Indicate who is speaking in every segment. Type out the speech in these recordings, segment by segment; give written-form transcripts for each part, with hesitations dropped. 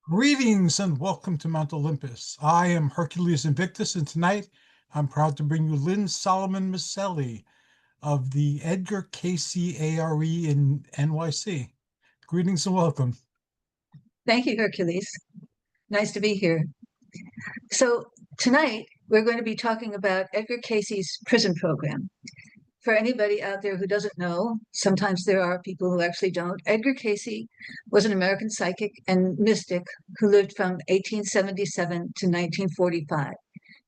Speaker 1: Greetings and welcome to Mount Olympus. I am Hercules Invictus, and tonight I'm proud to bring you Lynne Salomon Miceli of the Edgar Cayce ARE in NYC. Greetings and welcome.
Speaker 2: Thank you, Hercules. Nice to be here. So tonight we're going to be talking about Edgar Cayce's prison program. For anybody out there who doesn't know, sometimes there are people who actually don't. Edgar Cayce was an American psychic and mystic who lived from 1877 to 1945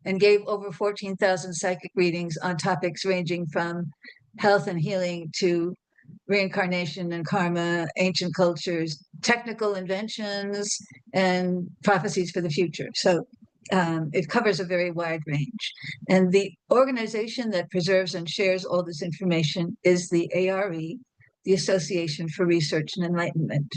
Speaker 2: and gave over 14,000 psychic readings on topics ranging from health and healing to reincarnation and karma, ancient cultures, technical inventions, and prophecies for the future. So it covers a very wide range. And the organization that preserves and shares all this information is the ARE, the Association for Research and Enlightenment.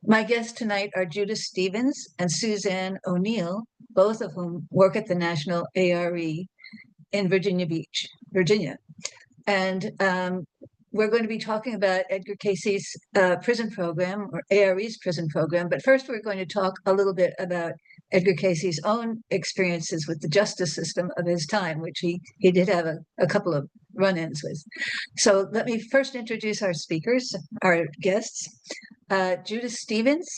Speaker 2: My guests tonight are Judith Stevens and Suzanne O'Neill, both of whom work at the National ARE in Virginia Beach, Virginia. And we're going to be talking about Edgar Cayce's prison program, or ARE's prison program. But first, we're going to talk a little bit about Edgar Cayce's own experiences with the justice system of his time, which he did have a couple of run-ins with. So let me first introduce our speakers, our guests. Judith Stevens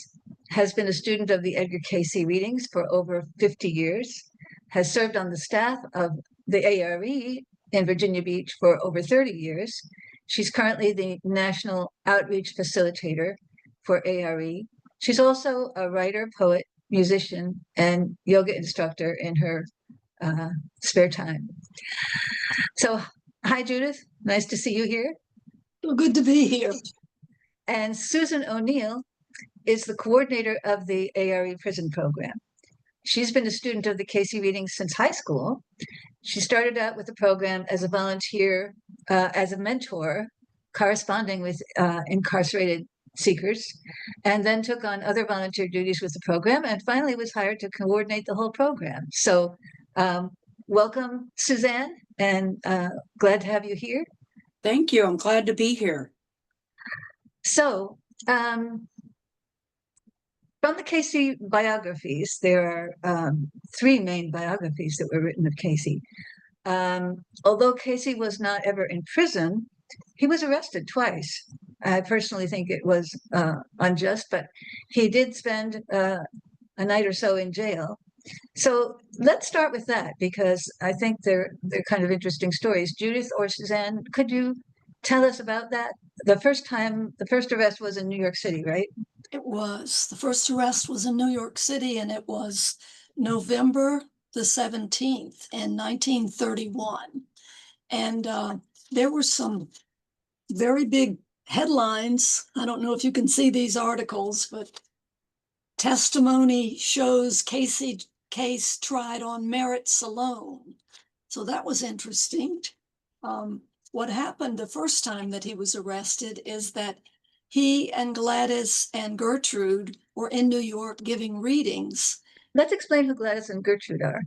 Speaker 2: has been a student of the Edgar Cayce readings for over 50 years, has served on the staff of the ARE in Virginia Beach for over 30 years. She's currently the National Outreach Facilitator for ARE. She's also a writer, poet, musician, and yoga instructor in her spare time. So, hi, Judith. Nice to see you here.
Speaker 3: Well, good to be here.
Speaker 2: And Susan O'Neill is the coordinator of the ARE prison program. She's been a student of the Cayce readings since high school. She started out with the program as a volunteer, as a mentor, corresponding with incarcerated seekers, and then took on other volunteer duties with the program, and finally was hired to coordinate the whole program. So welcome, Suzanne, and glad to have you here.
Speaker 3: Thank you. I'm glad to be here.
Speaker 2: So from the Cayce biographies, there are three main biographies that were written of Cayce. Although Cayce was not ever in prison, he was arrested twice. I personally think it was unjust, but he did spend a night or so in jail. So let's start with that, because I think they're kind of interesting stories. Judith or Suzanne, could you tell us about that? The first arrest was in New York City, right?
Speaker 3: It was. The first arrest was in New York City, and it was November the 17th in 1931. And there were some very big headlines. I don't know if you can see these articles, but testimony shows Cayce tried on merits alone. So that was interesting. What happened the first time that he was arrested is that he and Gladys and Gertrude were in New York giving readings.
Speaker 2: Let's explain who Gladys and Gertrude are.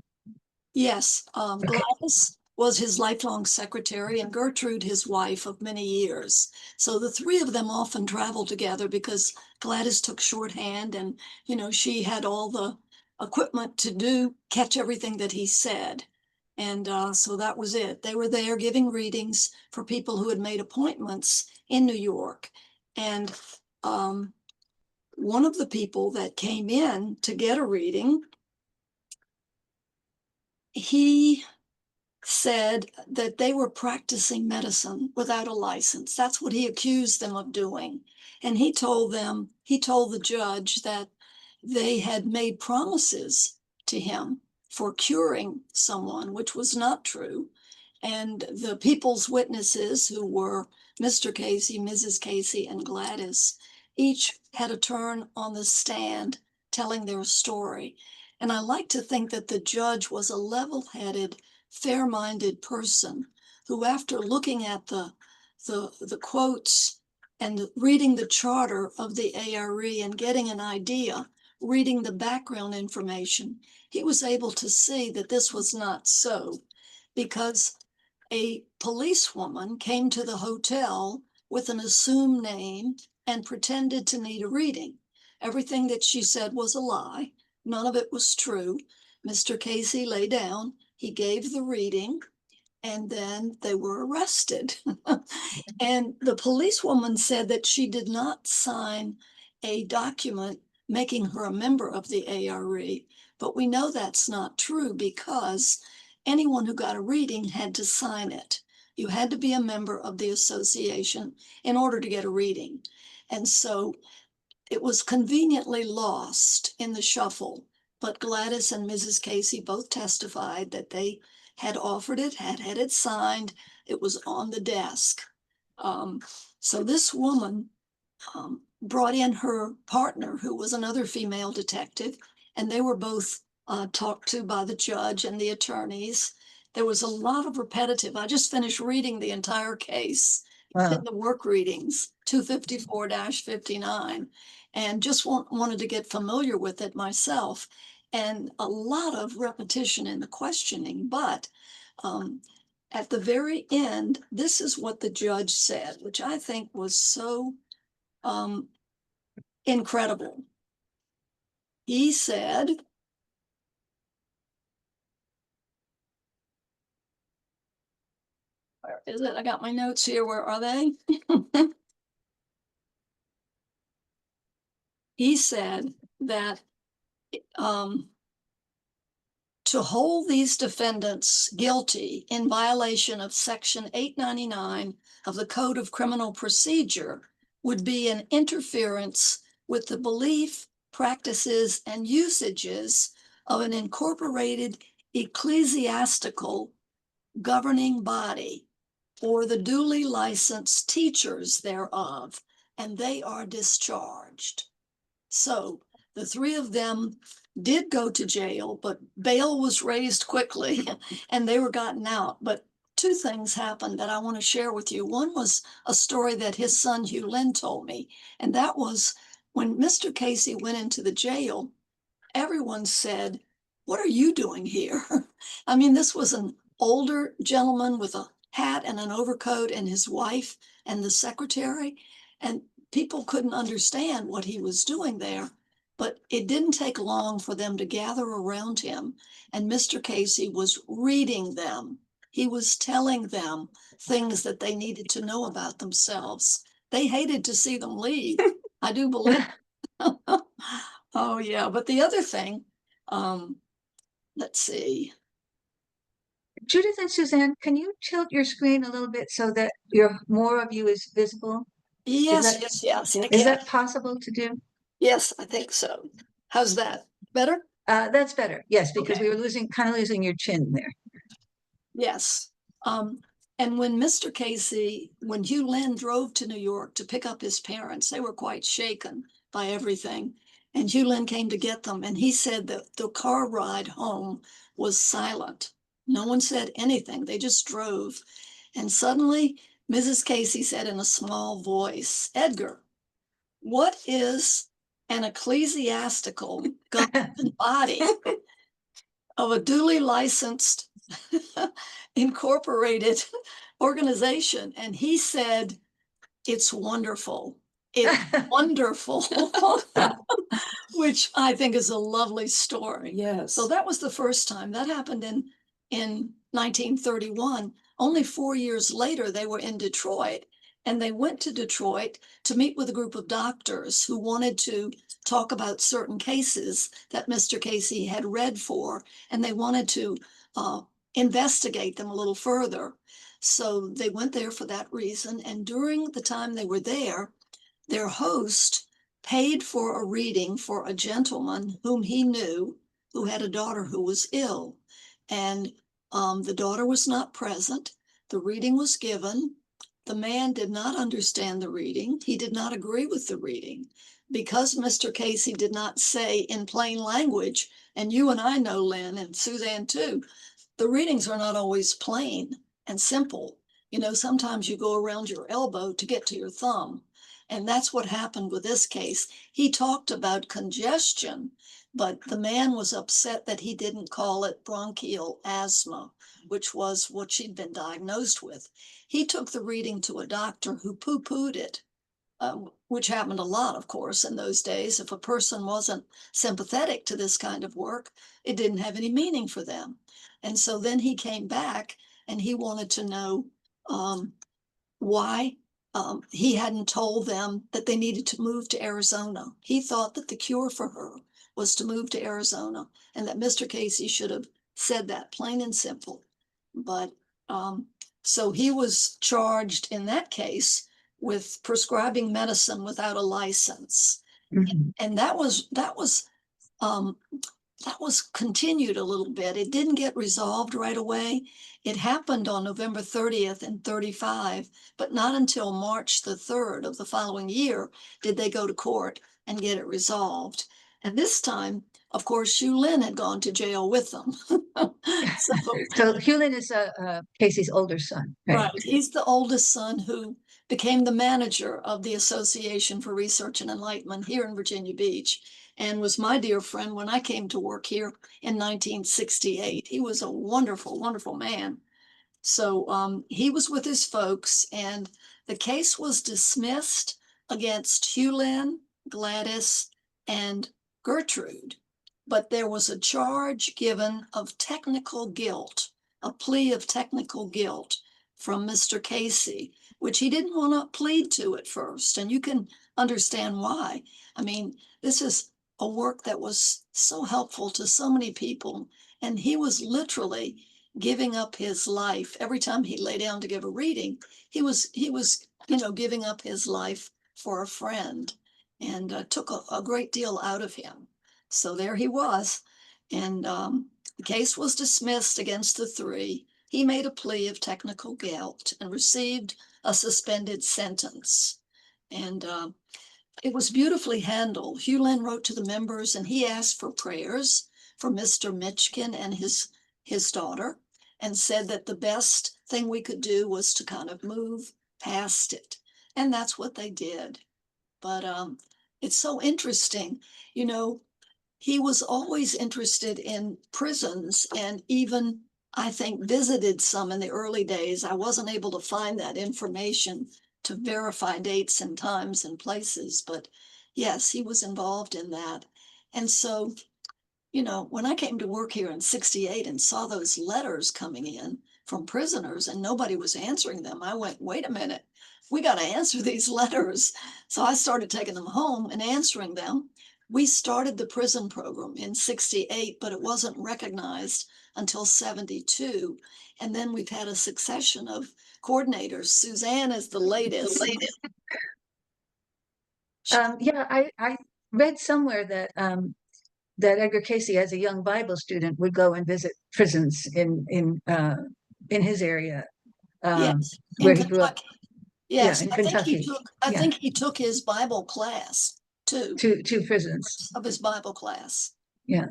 Speaker 3: Yes, Gladys was his lifelong secretary and Gertrude his wife of many years. So the three of them often traveled together because Gladys took shorthand and, she had all the equipment to catch everything that he said. And so that was it. They were there giving readings for people who had made appointments in New York. And one of the people that came in to get a reading, he said that they were practicing medicine without a license. That's what he accused them of doing. And he told the judge that they had made promises to him for curing someone, which was not true. And the people's witnesses, who were Mr. Cayce, Mrs. Cayce, and Gladys, each had a turn on the stand telling their story. And I like to think that the judge was a level-headed, fair-minded person who, after looking at the quotes and reading the charter of the ARE and getting an idea, reading the background information, he was able to see that this was not so, because a policewoman came to the hotel with an assumed name and pretended to need a reading. Everything that she said was a lie. None of it was true. Mr. Cayce lay down. He gave the reading, and then they were arrested. And the policewoman said that she did not sign a document making her a member of the ARE, but we know that's not true because anyone who got a reading had to sign it. You had to be a member of the association in order to get a reading. And so it was conveniently lost in the shuffle, but Gladys and Mrs. Cayce both testified that they had offered it, had it signed, it was on the desk. So this woman brought in her partner, who was another female detective, and they were both talked to by the judge and the attorneys. There was a lot of repetitive. I just finished reading the entire case. It's in the work readings, 254-59, and just wanted to get familiar with it myself. And a lot of repetition in the questioning, but at the very end, this is what the judge said, which I think was so incredible. He said, where is it? I got my notes here. Where are they? He said that to hold these defendants guilty in violation of Section 899 of the Code of Criminal Procedure would be an interference with the belief, practices, and usages of an incorporated ecclesiastical governing body or the duly licensed teachers thereof, and they are discharged. So the three of them did go to jail, but bail was raised quickly and they were gotten out. But two things happened that I want to share with you. One was a story that his son Hugh Lynn told me, and that was when Mr. Cayce went into the jail, everyone said, "What are you doing here?" I mean, this was an older gentleman with a hat and an overcoat, and his wife and the secretary, and people couldn't understand what he was doing there. But it didn't take long for them to gather around him, and Mr. Cayce was reading them. He was telling them things that they needed to know about themselves. They hated to see them leave. I do believe. Oh, yeah. But the other thing, let's see.
Speaker 2: Judith and Suzanne, can you tilt your screen a little bit so that more of you is visible?
Speaker 3: Yes, yes.
Speaker 2: Is that possible to do?
Speaker 3: Yes, I think so. How's that? Better?
Speaker 2: That's better. Yes, because
Speaker 3: Okay.
Speaker 2: we were kind of losing your chin there.
Speaker 3: Yes. And when Mr. Cayce, when Hugh Lynn drove to New York to pick up his parents, they were quite shaken by everything. And Hugh Lynn came to get them, and he said that the car ride home was silent. No one said anything. They just drove. And suddenly, Mrs. Cayce said in a small voice, "Edgar, what is an ecclesiastical governing body of a duly licensed incorporated organization?" And he said, "It's wonderful. It's wonderful," which I think is a lovely story.
Speaker 4: Yes.
Speaker 3: So that was the first time. That happened in 1931. Only 4 years later, they were in Detroit, and they went to Detroit to meet with a group of doctors who wanted to talk about certain cases that Mr. Cayce had read for, and they wanted to investigate them a little further. So they went there for that reason. And during the time they were there, their host paid for a reading for a gentleman whom he knew who had a daughter who was ill. And the daughter was not present. The reading was given. The man did not understand the reading. He did not agree with the reading. Because Mr. Cayce did not say in plain language, and you and I know, Lynn, and Suzanne too, the readings are not always plain and simple. You know, sometimes you go around your elbow to get to your thumb. And that's what happened with this case. He talked about congestion, but the man was upset that he didn't call it bronchial asthma, which was what she'd been diagnosed with. He took the reading to a doctor who poo-pooed it. which happened a lot, of course, in those days. If a person wasn't sympathetic to this kind of work, it didn't have any meaning for them. And so then he came back and he wanted to know why he hadn't told them that they needed to move to Arizona. He thought that the cure for her was to move to Arizona, and that Mr. Cayce should have said that plain and simple. But so he was charged in that case with prescribing medicine without a license.
Speaker 2: Mhm.
Speaker 3: And that was continued a little bit. It didn't get resolved right away. It happened on November 30th in 35, but not until March the 3rd of the following year did they go to court and get it resolved. And this time, of course, Lynne had gone to jail with them.
Speaker 2: So Hewlin is Casey's older son, right?
Speaker 3: Right. He's the oldest son who became the manager of the Association for Research and Enlightenment here in Virginia Beach, and was my dear friend when I came to work here in 1968. He was a wonderful, wonderful man. So he was with his folks, and the case was dismissed against Hewlin, Gladys, and Gertrude. But there was a charge given of technical guilt, a plea of technical guilt from Mr. Cayce, which he didn't want to plead to at first. And you can understand why. I mean, this is a work that was so helpful to so many people. And he was literally giving up his life. Every time he lay down to give a reading, he was giving up his life for a friend, and took a great deal out of him. So there he was. And the case was dismissed against the three. He made a plea of technical guilt and received a suspended sentence. And it was beautifully handled. Hewlin wrote to the members and he asked for prayers for Mr. Mitchkin and his daughter, and said that the best thing we could do was to kind of move past it. And that's what they did. But it's so interesting. He was always interested in prisons, and even, I think, visited some in the early days. I wasn't able to find that information to verify dates and times and places, but yes, he was involved in that. And so, when I came to work here in 68 and saw those letters coming in from prisoners and nobody was answering them, I went, wait a minute, we got to answer these letters. So I started taking them home and answering them. We started the prison program in 68, but it wasn't recognized until 72. And then we've had a succession of coordinators. Suzanne is the latest.
Speaker 2: Yeah, I read somewhere that Edgar Cayce, as a young Bible student, would go and visit prisons in his area,
Speaker 3: Yes,
Speaker 2: where
Speaker 3: in
Speaker 2: he grew up.
Speaker 3: Kentucky. Yes,
Speaker 2: in
Speaker 3: I think
Speaker 2: Kentucky.
Speaker 3: I think he took his Bible class too,
Speaker 2: to prisons.
Speaker 3: of his Bible class.
Speaker 2: Yeah.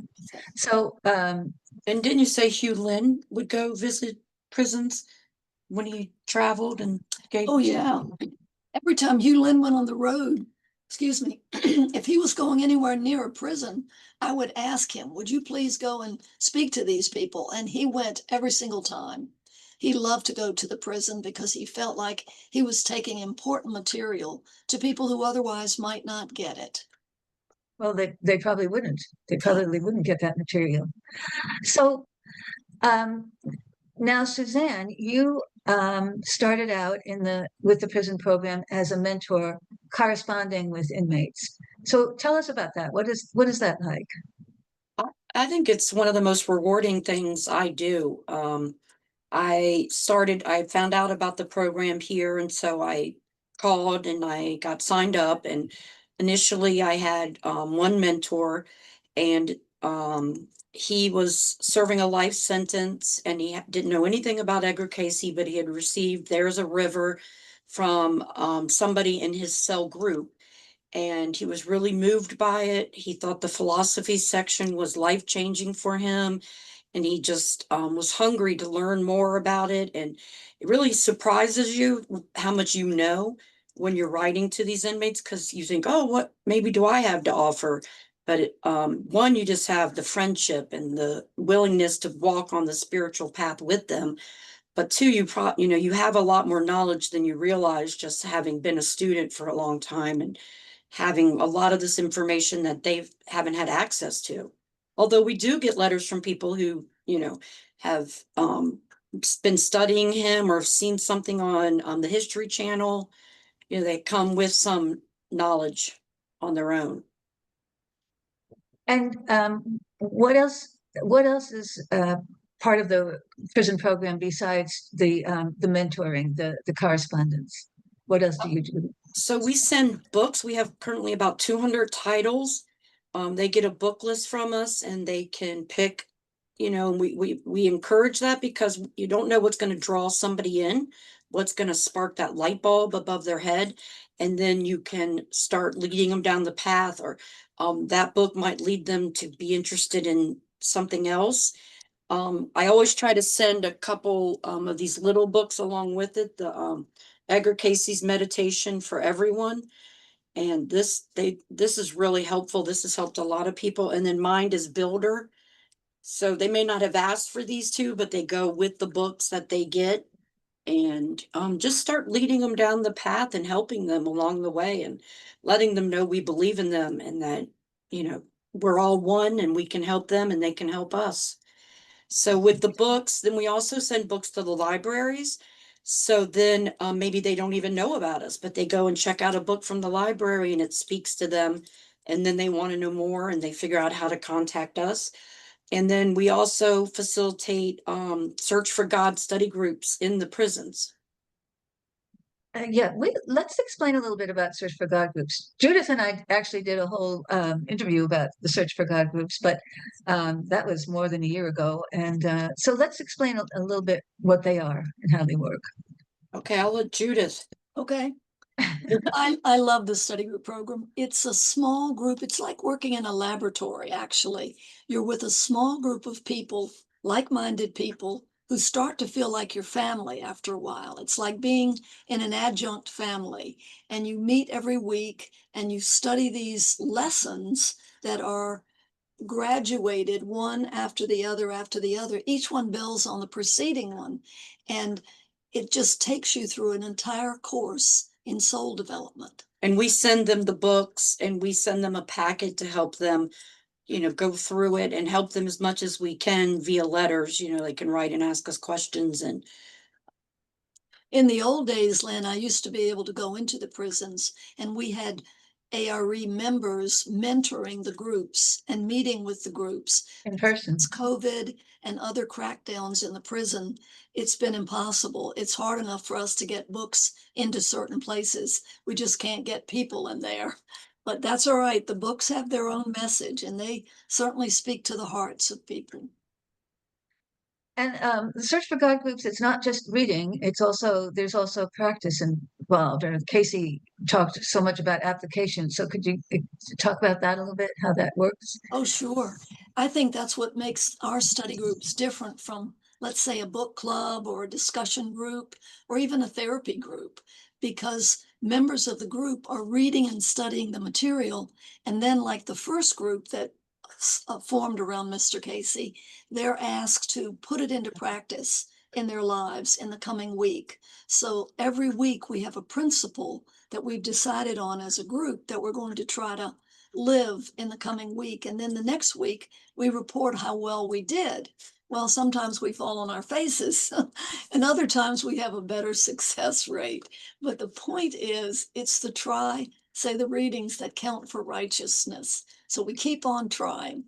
Speaker 2: So
Speaker 4: And didn't you say Lynne would go visit prisons when he traveled and gave?
Speaker 3: Oh, yeah. Every time Lynne went on the road, excuse me, if he was going anywhere near a prison, I would ask him, would you please go and speak to these people? And he went every single time. He loved to go to the prison because he felt like he was taking important material to people who otherwise might not get it.
Speaker 2: well, they probably wouldn't. They probably wouldn't get that material. So now, Suzanne, you started out with the prison program as a mentor, corresponding with inmates. So tell us about that. What is that like?
Speaker 4: I think it's one of the most rewarding things I do. I found out about the program here, and so I called and I got signed up. And initially I had one mentor, and he was serving a life sentence, and he didn't know anything about Edgar Cayce, but he had received There's a River from somebody in his cell group. And he was really moved by it. He thought the philosophy section was life-changing for him. And he just was hungry to learn more about it. And it really surprises you how much you know when you're writing to these inmates, because you think, oh, what maybe do I have to offer? But one, you just have the friendship and the willingness to walk on the spiritual path with them. but two, you have a lot more knowledge than you realize, just having been a student for a long time and having a lot of this information that they haven't had access to. Although we do get letters from people who, have been studying him or seen something on the History Channel. They come with some knowledge on their own.
Speaker 2: And what else? What else is part of the prison program besides the mentoring, the correspondence? What else do you do?
Speaker 4: So we send books. We have currently about 200 titles. They get a book list from us, and they can pick. We encourage that, because you don't know what's going to draw somebody in, what's going to spark that light bulb above their head, and then you can start leading them down the path, or that book might lead them to be interested in something else. I always try to send a couple of these little books along with it. The Edgar Cayce's Meditation for Everyone. And this is really helpful. This has helped a lot of people. And then Mind is Builder. So they may not have asked for these two, but they go with the books that they get. And just start leading them down the path and helping them along the way, and letting them know we believe in them, and that, we're all one, and we can help them and they can help us. So with the books, then we also send books to the libraries. So then maybe they don't even know about us, but they go and check out a book from the library and it speaks to them. And then they want to know more, and they figure out how to contact us. And then we also facilitate Search for God study groups in the prisons.
Speaker 2: Yeah, let's explain a little bit about Search for God groups. Judith and I actually did a whole interview about the Search for God groups, but that was more than a year ago. And so let's explain a little bit what they are and how they work.
Speaker 4: Okay, I'll let Judith.
Speaker 3: Okay. I love the study group program. It's a small group. It's like working in a laboratory, actually. You're with a small group of people, like-minded people, who start to feel like your family after a while. It's like being in an adjunct family, and you meet every week and you study these lessons that are graduated one after the other after the other. Each one builds on the preceding one, and it just takes you through an entire course in soul development.
Speaker 4: And we send them the books, and we send them a packet to help them, go through it, and help them as much as we can via letters. They can write and ask us questions. And
Speaker 3: in the old days, Lynn, I used to be able to go into the prisons, and we had ARE members mentoring the groups and meeting with the groups.
Speaker 2: In person.
Speaker 3: It's COVID and other crackdowns in the prison. It's been impossible. It's hard enough for us to get books into certain places. We just can't get people in there. But that's all right. The books have their own message, and they certainly speak to the hearts of people.
Speaker 2: And the Search for God groups, it's not just reading, there's also practice involved. Or Cayce talked so much about application. So could you talk about that a little bit, how that works?
Speaker 3: Oh, sure. I think that's what makes our study groups different from, let's say, a book club or a discussion group or even a therapy group, because members of the group are reading and studying the material. And then, like the first group that formed around Mr. Cayce, they're asked to put it into practice in their lives in the coming week. So every week we have a principle that we've decided on as a group that we're going to try to live in the coming week. And then the next week we report how well we did. Well, sometimes we fall on our faces and other times we have a better success rate. But the point is, it's the try, say the readings that count for righteousness. So we keep on trying.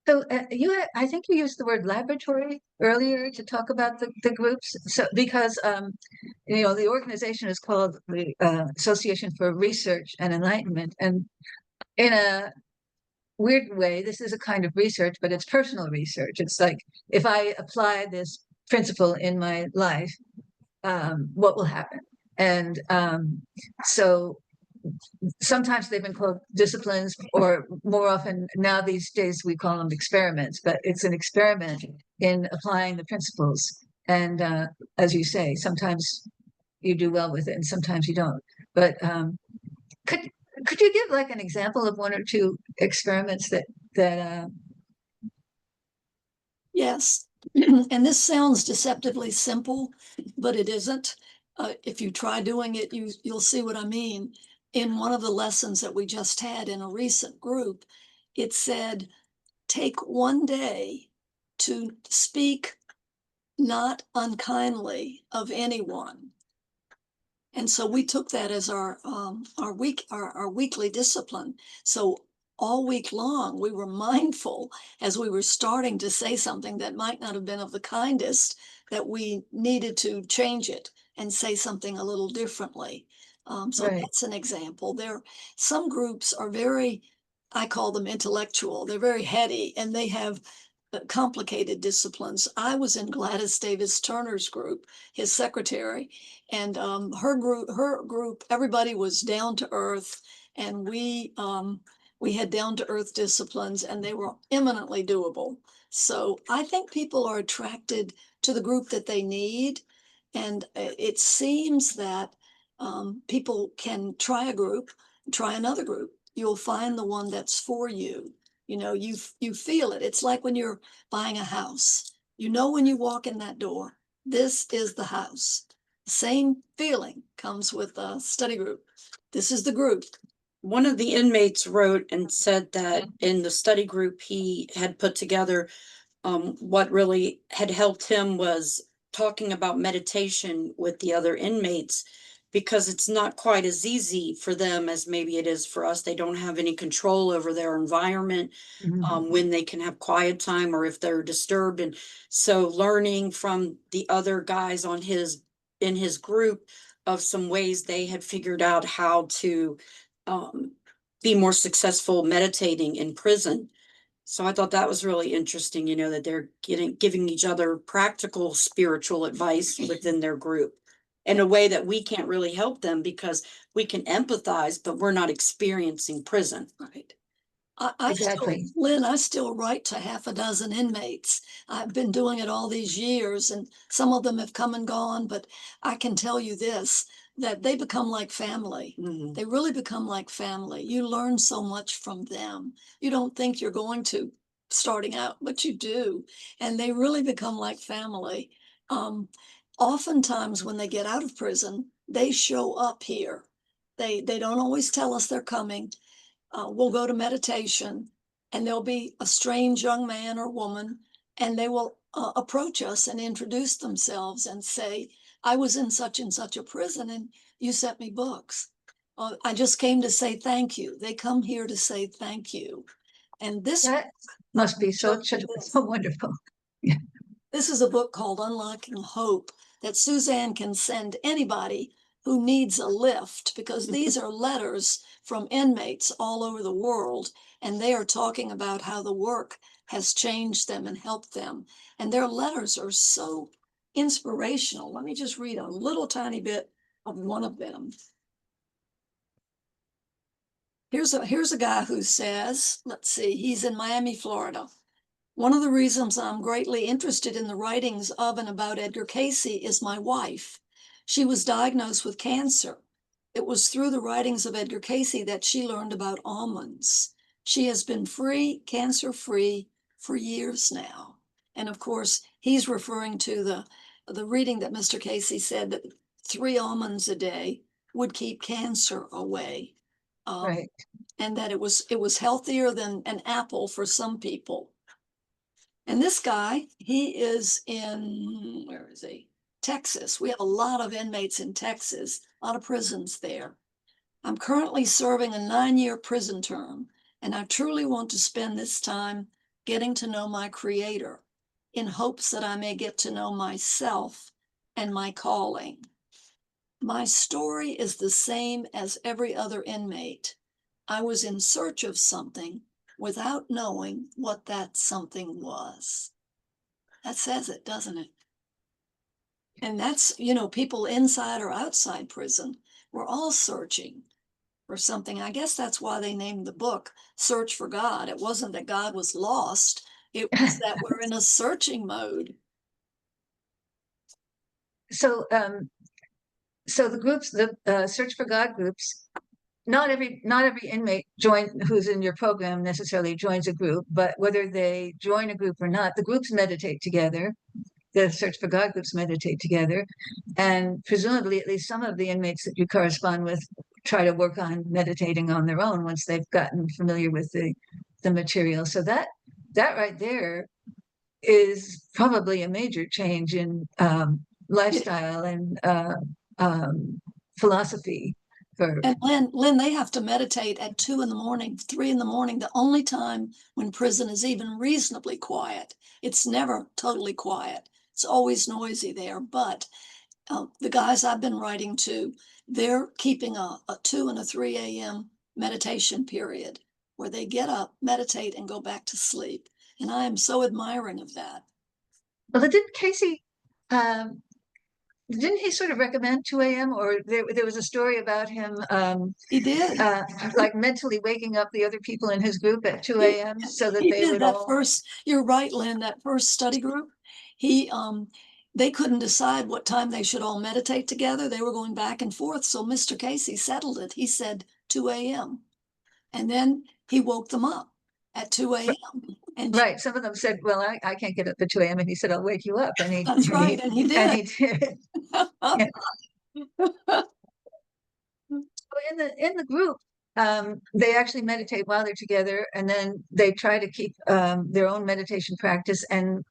Speaker 2: So I think you used the word laboratory earlier to talk about the groups. So because the organization is called the Association for Research and Enlightenment, and in a weird way, this is a kind of research, but it's personal research. It's like, if I apply this principle in my life, what will happen? And so sometimes they've been called disciplines, or more often now these days we call them experiments, but it's an experiment in applying the principles. And as you say, sometimes you do well with it and sometimes you don't. But could you give like an example of one or two experiments that
Speaker 3: Yes. And this sounds deceptively simple, but it isn't. If you try doing it, you'll see what I mean. In one of the lessons that we just had in a recent group, it said, take one day to speak not unkindly of anyone. And so we took that as our weekly discipline. So all week long, we were mindful as we were starting to say something that might not have been of the kindest, that we needed to change it and say something a little differently. So
Speaker 2: Right.
Speaker 3: that's an example. Some groups are very, I call them intellectual. They're very heady and they have complicated disciplines. I was in Gladys Davis Turner's group, his secretary, and her group, everybody was down to earth, and we had down to earth disciplines, and they were eminently doable. So I think people are attracted to the group that they need, and it seems that people can try a group, try another group. You'll find the one that's for you. You know, you feel it. It's like when you're buying a house. You know, when you walk in that door, this is the house. Same feeling comes with a study group. This is the group.
Speaker 4: One of the inmates wrote and said that in the study group he had put together, what really had helped him was talking about meditation with the other inmates, because it's not quite as easy for them as maybe it is for us. They don't have any control over their environment, when they can have quiet time or if they're disturbed. And so learning from the other guys in his group of some ways they had figured out how to be more successful meditating in prison. So I thought that was really interesting, that they're giving each other practical spiritual advice within their group in a way that we can't really help them because we can empathize, but we're not experiencing prison.
Speaker 3: Right.
Speaker 2: Exactly.
Speaker 3: Lynn, I still write to half a dozen inmates. I've been doing it all these years, and some of them have come and gone, but I can tell you this, that they become like family.
Speaker 4: Mhm.
Speaker 3: They really become like family. You learn so much from them. You don't think you're going to starting out, but you do. And they really become like family. Oftentimes when they get out of prison, they show up here. They don't always tell us they're coming. We'll go to meditation and there'll be a strange young man or woman, and they will approach us and introduce themselves and say, I was in such and such a prison and you sent me books. I just came to say thank you. They come here to say thank you. And
Speaker 2: That must be so wonderful.
Speaker 3: this is a book called Unlocking Hope that Suzanne can send anybody who needs a lift, because these are letters from inmates all over the world, and they are talking about how the work has changed them and helped them. And their letters are so inspirational. Let me just read a little tiny bit of one of them. Here's a guy who says, let's see, he's in Miami, Florida. One of the reasons I'm greatly interested in the writings of and about Edgar Cayce is my wife. She was diagnosed with cancer. It was through the writings of Edgar Cayce that she learned about almonds. She has been cancer-free for years now. And of course, he's referring to the reading that Mr. Cayce said that 3 almonds a day would keep cancer away.
Speaker 2: Right.
Speaker 3: And that it was healthier than an apple for some people. And this guy, he is in, where is he? Texas. We have a lot of inmates in Texas, a lot of prisons there. I'm currently serving a 9-year prison term, and I truly want to spend this time getting to know my Creator in hopes that I may get to know myself and my calling. My story is the same as every other inmate. I was in search of something without knowing what that something was. That says it, doesn't it? And that's, people inside or outside prison, we're all searching for something. I guess that's why they named the book Search for God. It wasn't that God was lost. It was that we're in a searching mode.
Speaker 2: So, so the groups, the Search for God groups, not every inmate who's in your program necessarily joins a group, but whether they join a group or not, the groups meditate together. The Search for God groups meditate together, and presumably at least some of the inmates that you correspond with try to work on meditating on their own once they've gotten familiar with the material. So that right there is probably a major change in lifestyle and philosophy.
Speaker 3: And Lynn, they have to meditate at 2 a.m, 3 a.m, the only time when prison is even reasonably quiet. It's never totally quiet. It's always noisy there. But the guys I've been writing to, they're keeping a 2 and a 3 a.m. meditation period where they get up, meditate, and go back to sleep. And I am so admiring of that.
Speaker 2: Well, didn't Cayce, didn't he sort of recommend 2 a.m. or there was a story about him
Speaker 3: He did.
Speaker 2: like mentally waking up the other people in his group at 2 a.m. so that
Speaker 3: He
Speaker 2: they
Speaker 3: did
Speaker 2: would
Speaker 3: that
Speaker 2: all
Speaker 3: first, you're right, Lynn, that first study group. They couldn't decide what time they should all meditate together. They were going back and forth. So Mr. Cayce settled it. He said 2 a.m. And then he woke them up at 2 a.m. And
Speaker 2: right. Some of them said, well, I can't get up at 2 a.m. And he said, I'll wake you up. And he
Speaker 3: that's right. And he did.
Speaker 2: And he did. Yeah. In the group, they actually meditate while they're together, and then they try to keep their own meditation practice. And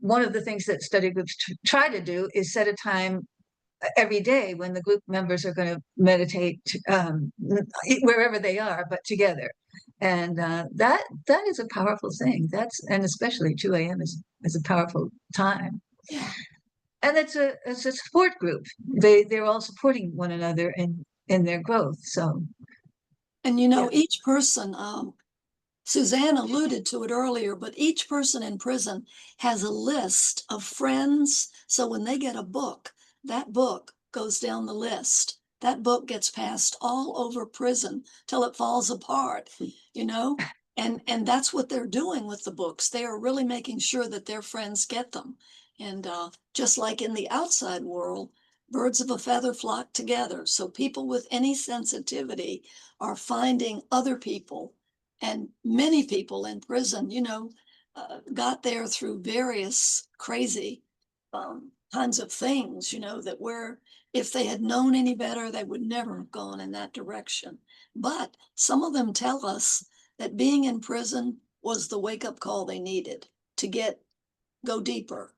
Speaker 2: one of the things that study groups try to do is set a time every day when the group members are going to meditate wherever they are, but together. And that is a powerful thing. And especially 2 a.m. is a powerful time.
Speaker 3: Yeah.
Speaker 2: And it's a support group. They're all supporting one another in their growth. So,
Speaker 3: and each person, Suzanne alluded to it earlier, but each person in prison has a list of friends. So when they get a book, that book goes down the list. That book gets passed all over prison till it falls apart, and that's what they're doing with the books. They are really making sure that their friends get them. And just like in the outside world, birds of a feather flock together. So people with any sensitivity are finding other people, and many people in prison, got there through various crazy kinds of things, that if they had known any better, they would never have gone in that direction. But some of them tell us that being in prison was the wake-up call they needed to go deeper.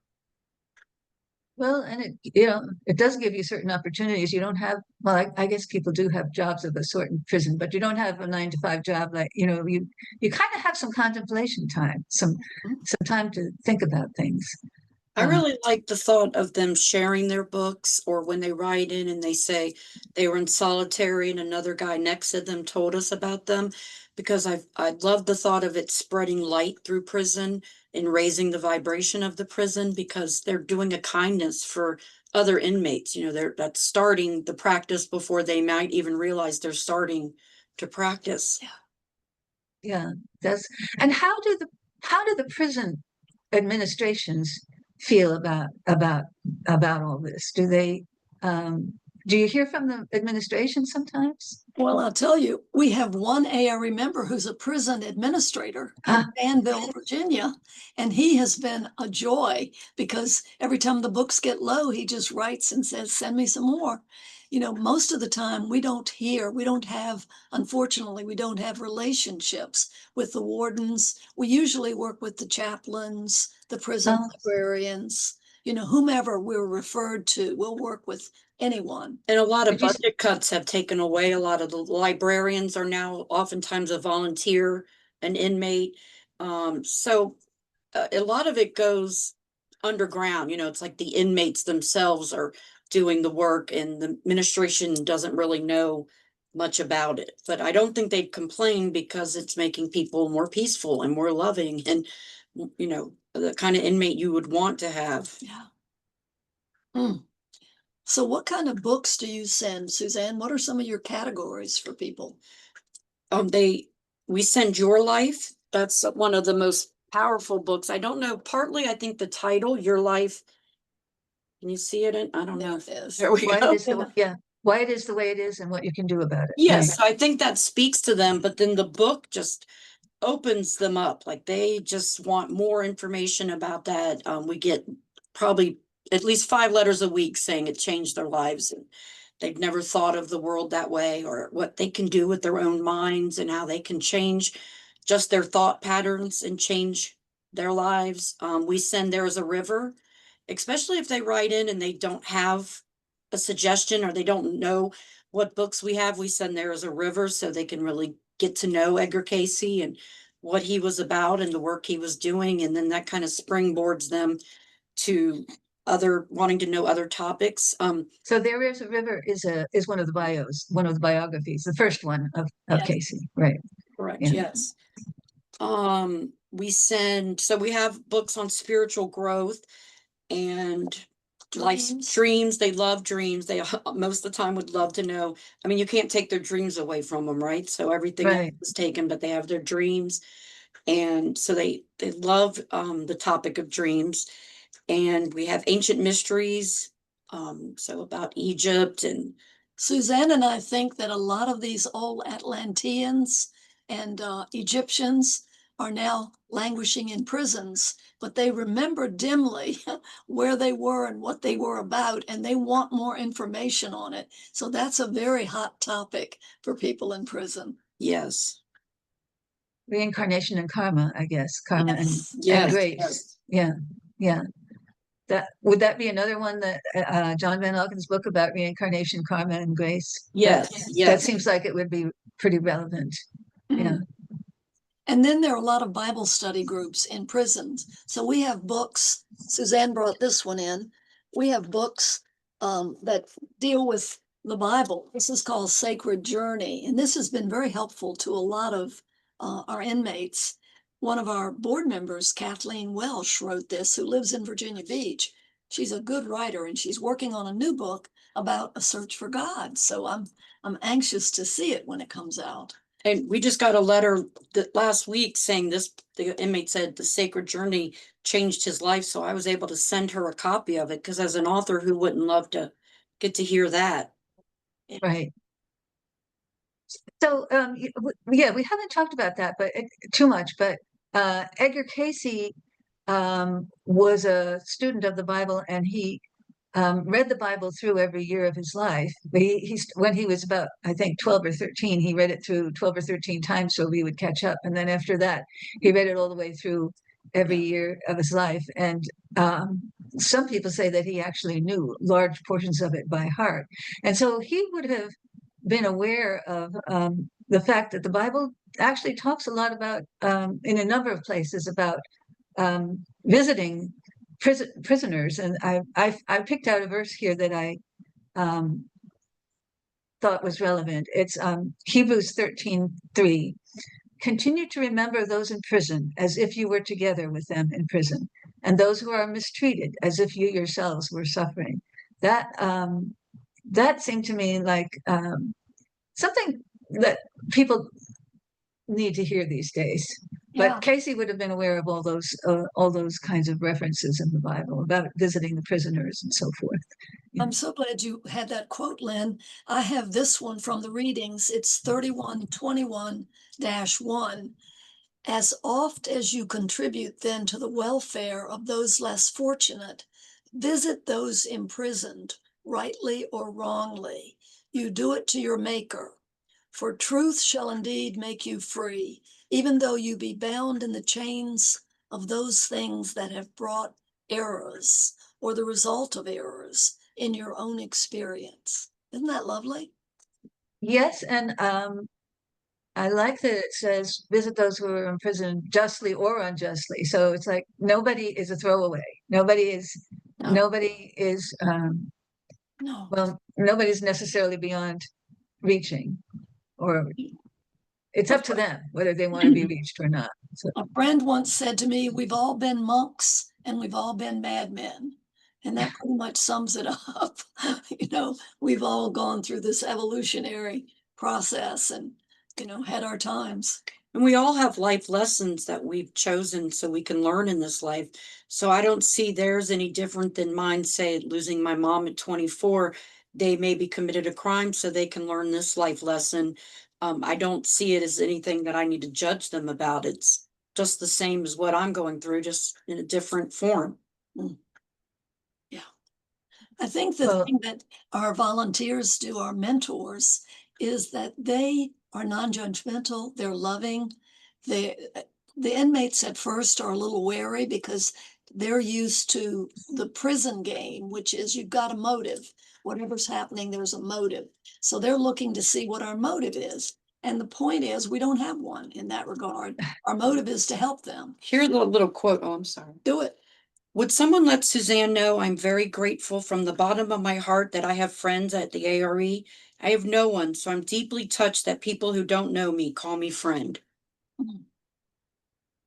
Speaker 2: Well, and it does give you certain opportunities. You don't have, well, I guess people do have jobs of a sort in prison, but you don't have a 9-to-5 job. Like, you kind of have some contemplation time, some time to think about things.
Speaker 4: I really like the thought of them sharing their books, or when they write in and they say they were in solitary and another guy next to them told us about them, because I love the thought of it spreading light through prison and raising the vibration of the prison, because they're doing a kindness for other inmates. That's starting the practice before they might even realize they're starting to practice.
Speaker 2: Yeah, that's, and how do the prison administrations feel about all this? Do you hear from the administration sometimes?
Speaker 3: Well, I'll tell you, we have one ARE member who's a prison administrator in Danville, Virginia, and he has been a joy, because every time the books get low, he just writes and says, send me some more. Most of the time unfortunately, we don't have relationships with the wardens. We usually work with the chaplains, the prison librarians, whomever we're referred to. We'll work with anyone.
Speaker 4: And a lot of budget cuts have taken away. A lot of the librarians are now oftentimes a volunteer, an inmate. So a lot of it goes underground. It's like the inmates themselves are doing the work, and the administration doesn't really know much about it. But I don't think they'd complain, because it's making people more peaceful and more loving, and the kind of inmate you would want to have.
Speaker 3: Yeah. So what kind of books do you send, Suzanne? What are some of your categories for people?
Speaker 4: We send Your Life. That's one of the most powerful books. I don't know, partly I think the title, Your Life. Can you see it? I don't know.
Speaker 3: There it is.
Speaker 4: There we go.
Speaker 2: Yeah. why it is the way it is and what you can do about it.
Speaker 4: Yes, I think that speaks to them, but then the book just opens them up. Like they just want more information about that. We get probably at least 5 letters a week saying it changed their lives and they've never thought of the world that way, or what they can do with their own minds and how they can change just their thought patterns and change their lives. We send There Is a River, especially if they write in and they don't have a suggestion or they don't know what books we have. We send There Is a River so they can really get to know Edgar Cayce and what he was about and the work he was doing. And then that kind of springboards them to other wanting to know other topics.
Speaker 2: So There Is a River is one of the biographies, the first one of
Speaker 3: Yes.
Speaker 2: Cayce, right?
Speaker 4: Correct.
Speaker 2: Yeah.
Speaker 4: Yes. We have books on spiritual growth and dreams. They love dreams. They most of the time would love to know. I mean, you can't take their dreams away from them, right? So everything else
Speaker 2: Right.
Speaker 4: is taken, but they have their dreams. And so they love the topic of dreams. And we have ancient mysteries, so about Egypt. And
Speaker 3: Suzanne and I think that a lot of these old Atlanteans and Egyptians are now languishing in prisons, but they remember dimly where they were and what they were about, and they want more information on it. So that's a very hot topic for people in prison.
Speaker 4: yes,
Speaker 2: Reincarnation and karma, I guess. Karma
Speaker 3: Yes.
Speaker 2: and
Speaker 4: yes,
Speaker 2: grace.
Speaker 4: yes.
Speaker 2: Yeah, yeah. Would that be another one that John Van Alken's book about reincarnation, karma, and grace?
Speaker 4: Yes,
Speaker 2: That
Speaker 4: yes.
Speaker 2: seems like it would be pretty relevant. Yeah.
Speaker 3: And then there are a lot of Bible study groups in prisons. So we have books. Suzanne brought this one in. We have books that deal with the Bible. This is called Sacred Journey. And this has been very helpful to a lot of our inmates. One of our board members, Kathleen Welsh, wrote this, who lives in Virginia Beach. She's a good writer and she's working on a new book about a search for God. So I'm anxious to see it when it comes out.
Speaker 4: And we just got a letter that last week saying the inmate said the Sacred Journey changed his life. So I was able to send her a copy of it because as an author, who wouldn't love to get to hear that?
Speaker 2: Right. So, yeah, we haven't talked about that, but too much, but Edgar Cayce was a student of the Bible, and he read the Bible through every year of his life. But when he was about, I think, 12 or 13, he read it through 12 or 13 times so we would catch up. And then after that, he read it all the way through every year of his life. And some people say that he actually knew large portions of it by heart. And so he would have been aware of the fact that the Bible actually talks a lot about, in a number of places, about visiting prisoners. And I picked out a verse here that I thought was relevant. It's Hebrews 13:3. Continue to remember those in prison as if you were together with them in prison, and those who are mistreated as if you yourselves were suffering. That seemed to me like something that people need to hear these days.
Speaker 3: Yeah.
Speaker 2: But Cayce would have been aware of all those kinds of references in the Bible about visiting the prisoners and so forth.
Speaker 3: I'm so glad you had that quote, Lynn. I have this one from the readings. It's 3121-1. As oft as you contribute then to the welfare of those less fortunate, visit those imprisoned, rightly or wrongly. You do it to your Maker. For truth shall indeed make you free, even though you be bound in the chains of those things that have brought errors or the result of errors in your own experience. Isn't that lovely?
Speaker 2: Yes, and I like that it says visit those who are in prison justly or unjustly. So it's like nobody is a throwaway. Nobody is
Speaker 3: No.
Speaker 2: well, nobody's necessarily beyond reaching, or it's up to them whether they want to be reached or not. So,
Speaker 3: A friend once said to me, we've all been monks and we've all been madmen. And that pretty much sums it up. We've all gone through this evolutionary process and, had our times.
Speaker 4: And we all have life lessons that we've chosen so we can learn in this life. So I don't see theirs any different than mine, say, losing my mom at 24. they maybe committed a crime so they can learn this life lesson. I don't see it as anything that I need to judge them about. It's just the same as what I'm going through, just in a different form.
Speaker 3: I think the
Speaker 2: Well-
Speaker 3: thing that our volunteers do, our mentors, is that they are non-judgmental, they're loving. The inmates at first are a little wary because they're used to the prison game, which is you've got a motive. Whatever's happening, there's a motive. So they're looking to see what our motive is. And the point is, we don't have one in that regard. Our motive is to help them.
Speaker 4: Here's a little quote. Oh, I'm sorry.
Speaker 3: Do it.
Speaker 4: Would someone let Suzanne know I'm very grateful from the bottom of my heart that I have friends at the ARE? I have no one, so I'm deeply touched that people who don't know me call me friend.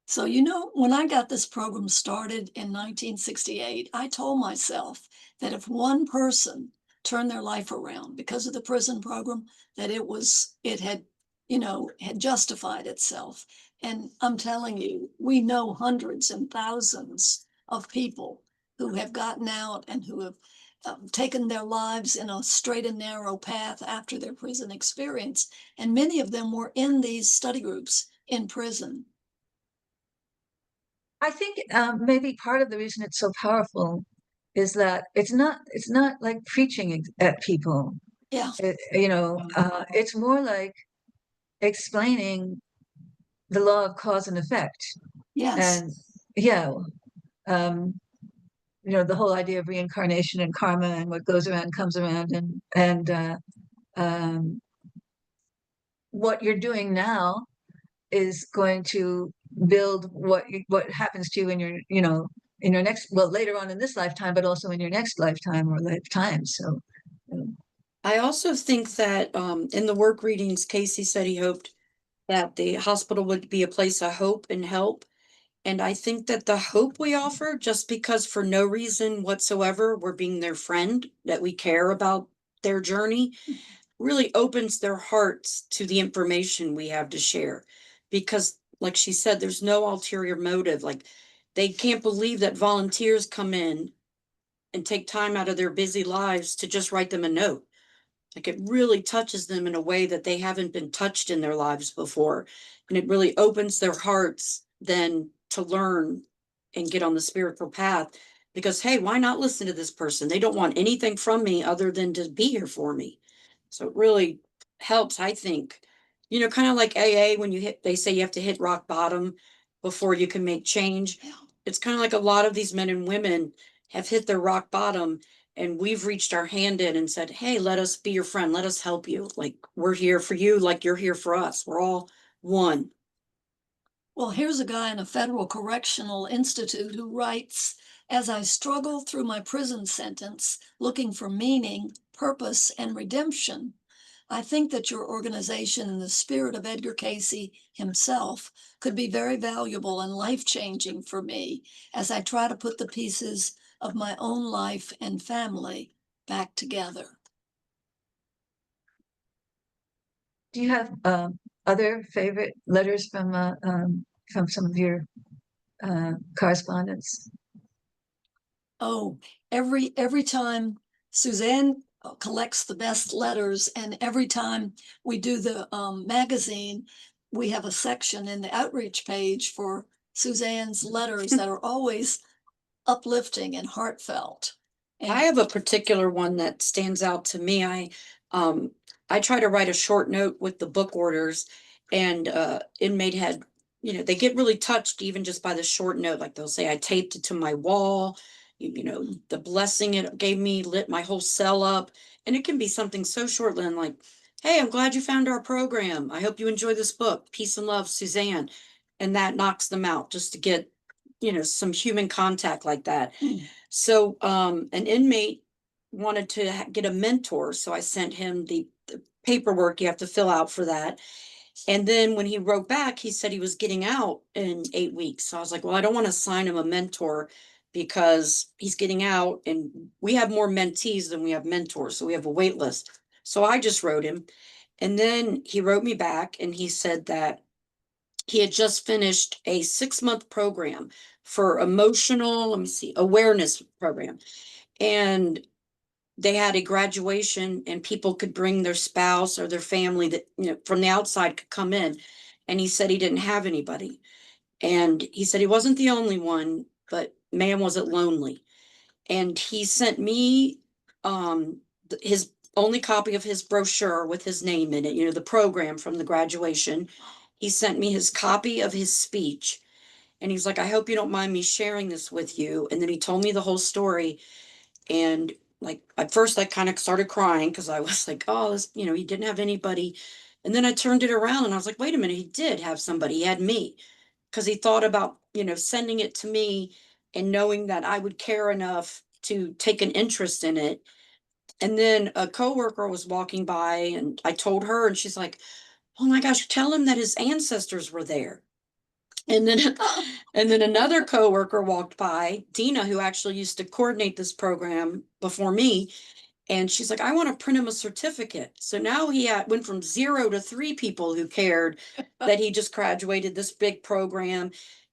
Speaker 3: So, when I got this program started in 1968, I told myself that if one person turned their life around because of the prison program, that it had justified itself. And I'm telling you, we know hundreds and thousands of people who have gotten out and who have taken their lives in a straight and narrow path after their prison experience. And many of them were in these study groups in prison.
Speaker 2: I think maybe part of the reason it's so powerful is that it's not like preaching at people.
Speaker 3: Yeah.
Speaker 2: It's more like explaining the law of cause and effect.
Speaker 3: Yes.
Speaker 2: And the whole idea of reincarnation and karma and what goes around comes around, and what you're doing now is going to build what happens to you in your in your next, well, later on in this lifetime, but also in your next lifetime or lifetimes. So
Speaker 4: I also think that in the work readings, Casey said he hoped that the hospital would be a place of hope and help. And I think that the hope we offer, just because for no reason whatsoever we're being their friend, that we care about their journey, really opens their hearts to the information we have to share. Because, like she said, there's no ulterior motive. Like, they can't believe that volunteers come in and take time out of their busy lives to just write them a note. Like, it really touches them in a way that they haven't been touched in their lives before. And it really opens their hearts then to learn and get on the spiritual path. Because, hey, why not listen to this person? They don't want anything from me other than to be here for me. So it really helps, I think. Kind of like AA, when they say you have to hit rock bottom before you can make change.
Speaker 3: Yeah.
Speaker 4: It's kind of like a lot of these men and women have hit their rock bottom, and we've reached our hand in and said, hey, let us be your friend. Let us help you. Like, we're here for you, like you're here for us. We're all one.
Speaker 3: Well, here's a guy in a federal correctional institute who writes, as I struggle through my prison sentence, looking for meaning, purpose, and redemption, I think that your organization in the spirit of Edgar Cayce himself could be very valuable and life-changing for me as I try to put the pieces of my own life and family back together.
Speaker 2: do you have other favorite letters from some of your correspondence?
Speaker 3: Oh, every time Suzanne collects the best letters, and every time we do the magazine, we have a section in the outreach page for Suzanne's letters that are always uplifting and heartfelt. And
Speaker 4: I have a particular one that stands out to me. I try to write a short note with the book orders, and inmate had, they get really touched even just by the short note. Like, they'll say, I taped it to my wall, the blessing it gave me lit my whole cell up. And it can be something so short, Lynn, like, hey, I'm glad you found our program. I hope you enjoy this book. Peace and love, Suzanne. And that knocks them out just to get, some human contact like that. So an inmate wanted to get a mentor. So I sent him the paperwork you have to fill out for that. And then when he wrote back, he said he was getting out in 8 weeks. So I was like, well, I don't want to assign him a mentor because he's getting out, and we have more mentees than we have mentors. So we have a wait list. So I just wrote him. And then he wrote me back, and he said that he had just finished a 6-month program for emotional, awareness program. And they had a graduation and people could bring their spouse or their family that, from the outside could come in. And he said he didn't have anybody. And he said he wasn't the only one, but man, was it lonely. And he sent me his only copy of his brochure with his name in it, the program from the graduation. He sent me his copy of his speech. And he's like, I hope you don't mind me sharing this with you. And then he told me the whole story. And like, at first I kind of started crying because I was like, oh, this, he didn't have anybody. And then I turned it around and I was like, wait a minute, he did have somebody. He had me, because he thought about, sending it to me and knowing that I would care enough to take an interest in it. And then a coworker was walking by and I told her, and she's like, oh my gosh, tell him that his ancestors were there. And then, and then another coworker walked by, Dina, who actually used to coordinate this program before me. And she's like, I want to print him a certificate. So now he went from 0 to 3 people who cared that he just graduated this big program.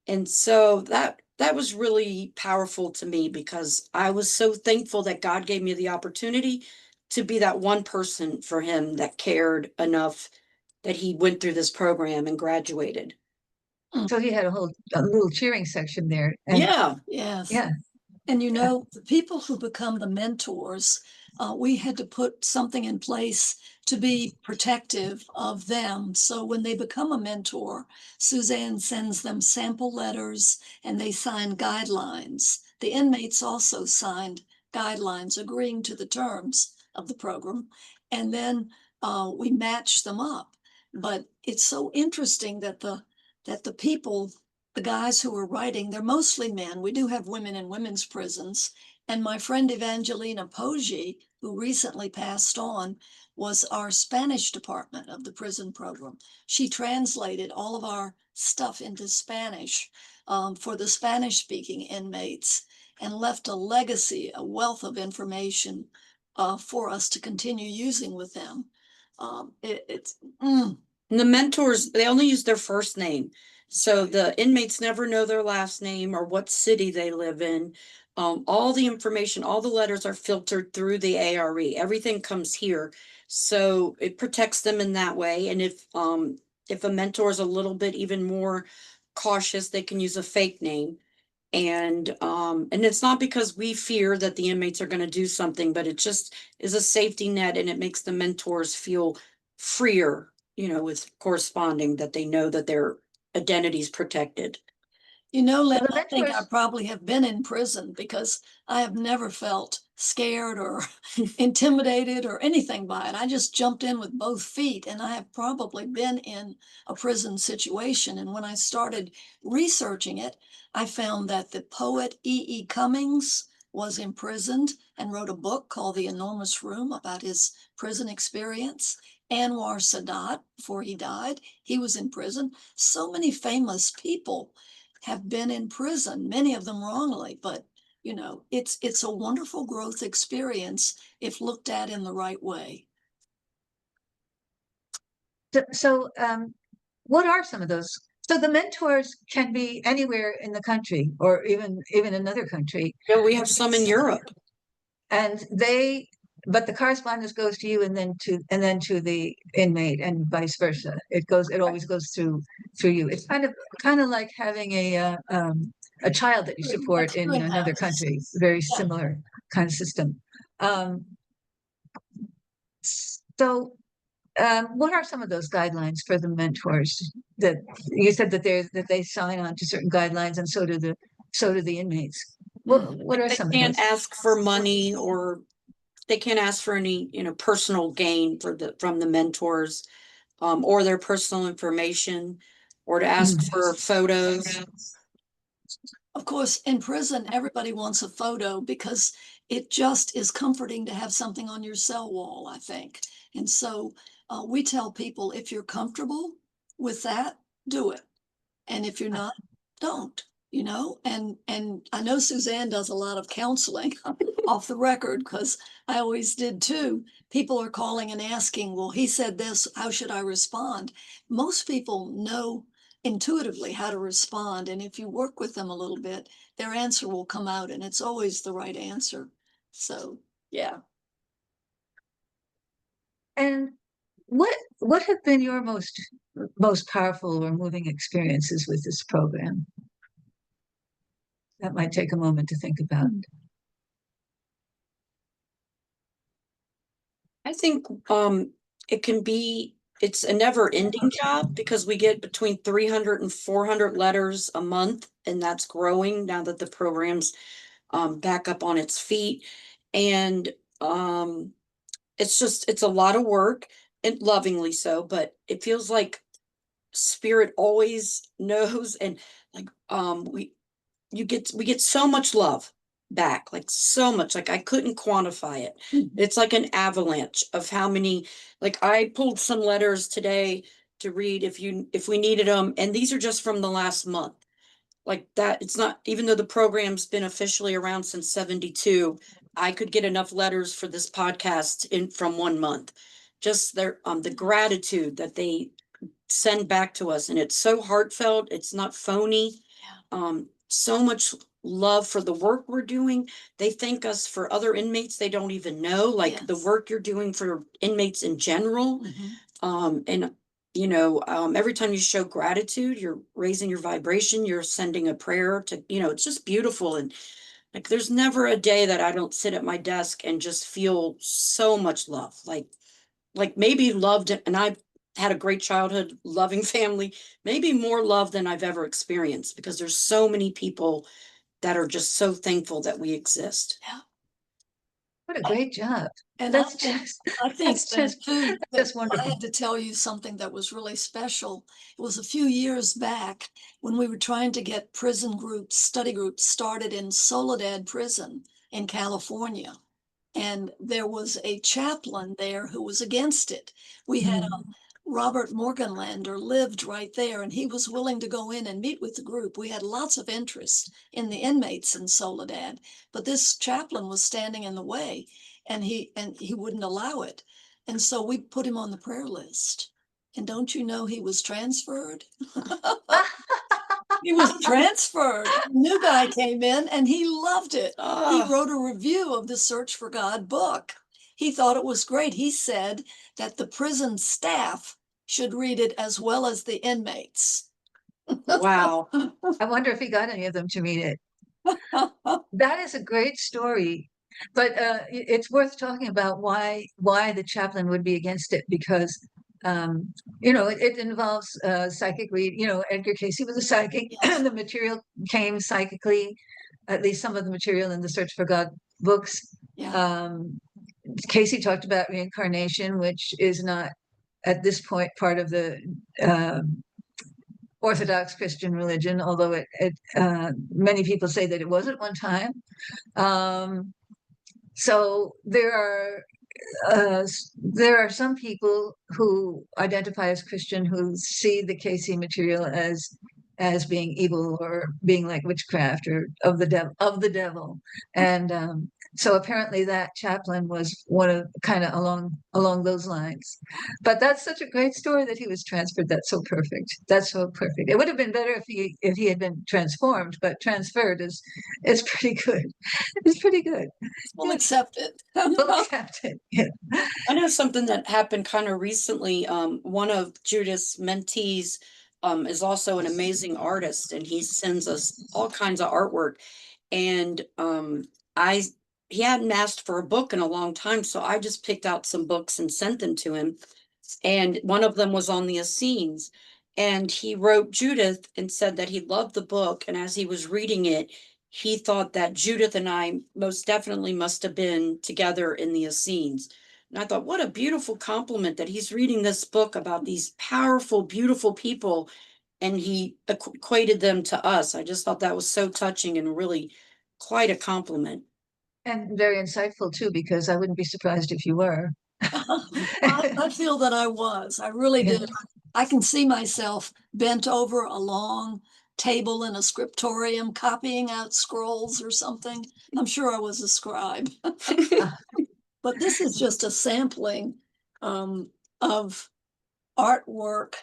Speaker 4: And so that was really powerful to me, because I was so thankful that God gave me the opportunity to be that one person for him that cared enough that he went through this program and graduated.
Speaker 2: So he had a little cheering section there. And
Speaker 4: Yeah.
Speaker 3: Yes.
Speaker 2: yeah.
Speaker 3: And the people who become the mentors, we had to put something in place to be protective of them. So when they become a mentor, Suzanne sends them sample letters and they sign guidelines. The inmates also signed guidelines agreeing to the terms of the program. And then we match them up. But it's so interesting that the people, the guys who are writing, they're mostly men. We do have women in women's prisons. And my friend Evangelina Poggi, who recently passed on, was our Spanish department of the prison program. She translated all of our stuff into Spanish for the Spanish-speaking inmates and left a legacy, a wealth of information for us to continue using with them.
Speaker 4: And the mentors, they only use their first name. So the inmates never know their last name or what city they live in. All the information, all the letters are filtered through the ARE. Everything comes here. So it protects them in that way. And if a mentor is a little bit even more cautious, they can use a fake name. And it's not because we fear that the inmates are going to do something, but it just is a safety net, and it makes the mentors feel freer, with corresponding, that they know that their identity is protected.
Speaker 3: Lynn,
Speaker 2: the
Speaker 3: I think I
Speaker 2: mentors-
Speaker 3: probably have been in prison because I have never felt scared or intimidated or anything by it. I just jumped in with both feet, and I have probably been in a prison situation. And when I started researching it, I found that the poet E.E. Cummings was imprisoned and wrote a book called The Enormous Room about his prison experience. Anwar Sadat, before he died, he was in prison. So many famous people have been in prison, many of them wrongly, but it's a wonderful growth experience if looked at in the right way.
Speaker 2: So what are some of those? So the mentors can be anywhere in the country, or even another country.
Speaker 4: Yeah, we have some in Europe.
Speaker 2: And but the correspondence goes to you and then to the inmate, and vice versa. It always goes through you. It's kind of like having a child that you support in another country. Very similar kind of system. So what are some of those guidelines for the mentors? That you said that they sign on to certain guidelines, and so do the inmates. What are some of
Speaker 4: They
Speaker 2: those?
Speaker 4: can't ask for money, or they can't ask for any, personal gain from the mentors, or their personal information, or to ask for photos.
Speaker 3: Of course, in prison, everybody wants a photo because it just is comforting to have something on your cell wall, I think. And so we tell people, if you're comfortable with that, do it. And if you're not, don't, and I know Suzanne does a lot of counseling off the record, because I always did too. People are calling and asking, well, he said this, how should I respond? Most people know intuitively how to respond. And if you work with them a little bit, their answer will come out, and it's always the right answer. So, yeah.
Speaker 2: And what have been your most powerful or moving experiences with this program? That might take a moment to think about.
Speaker 4: I think it's a never ending job because we get between 300 and 400 letters a month, and that's growing now that the program's back up on its feet. And it's a lot of work, and lovingly so, but it feels like spirit always knows. And like we get so much love back, like so much, like I couldn't quantify it. It's like an avalanche of how many, like I pulled some letters today to read if we needed them, and these are just from the last month. Like that, it's not, even though the program's been officially around since 72, I could get enough letters for this podcast from 1 month. Just the gratitude that they send back to us, and it's so heartfelt, it's not phony. So much love for the work we're doing. They thank us for other inmates they don't even know, like the
Speaker 3: Yes.
Speaker 4: work you're doing for inmates in general. And every time you show gratitude, you're raising your vibration, you're sending a prayer to, it's just beautiful. And like there's never a day that I don't sit at my desk and just feel so much love, like maybe loved it. And I've had a great childhood, loving family, maybe more love than I've ever experienced, because there's so many people that are just so thankful that we exist.
Speaker 3: Yeah.
Speaker 2: What a great job.
Speaker 3: And
Speaker 2: That's
Speaker 3: I think,
Speaker 2: just,
Speaker 3: I think
Speaker 2: that's
Speaker 3: that
Speaker 2: just,
Speaker 3: too,
Speaker 2: just
Speaker 3: that I
Speaker 2: wonderful.
Speaker 3: had to tell you something that was really special. It was a few years back when we were trying to get prison groups, study groups started in Soledad Prison in California. And there was a chaplain there who was against it. We had Robert Morganlander lived right there, and he was willing to go in and meet with the group. We had lots of interest in the inmates in Soledad, but this chaplain was standing in the way, and he wouldn't allow it. And so we put him on the prayer list. And don't you know he was transferred? He was transferred. A new guy came in and he loved it. He wrote a review of the Search for God book. He thought it was great. He said that the prison staff should read it as well as the inmates.
Speaker 4: Wow.
Speaker 2: I wonder if he got any of them to read it. That is a great story, but it's worth talking about why the chaplain would be against it, because it involves psychic read. Edgar Cayce was a psychic.
Speaker 3: Yes.
Speaker 2: The material came psychically, at least some of the material in the Search for God books.
Speaker 3: Yeah.
Speaker 2: Cayce talked about reincarnation, which is not at this point part of the Orthodox Christian religion, although many people say that it was at one time. So there are some people who identify as Christian who see the Cayce material as being evil or being like witchcraft or of the devil. And so apparently that chaplain was one of kind of along those lines. But that's such a great story that he was transferred. That's so perfect. That's so perfect. It would have been better if he had been transformed, but transferred is pretty good. It's pretty good.
Speaker 3: We'll accept it.
Speaker 2: We'll accept it. Yeah.
Speaker 4: I know something that happened kind of recently. One of Judith's mentees is also an amazing artist, and he sends us all kinds of artwork. And he hadn't asked for a book in a long time, so I just picked out some books and sent them to him. And one of them was on the Essenes. And he wrote Judith and said that he loved the book. And as he was reading it, he thought that Judith and I most definitely must have been together in the Essenes. And I thought, what a beautiful compliment that he's reading this book about these powerful, beautiful people, and he equated them to us. I just thought that was so touching and really quite a compliment.
Speaker 2: And very insightful too, because I wouldn't be surprised if you were.
Speaker 3: I feel that I was. I really did. I can see myself bent over a long table in a scriptorium, copying out scrolls or something. I'm sure I was a scribe. But this is just a sampling of artwork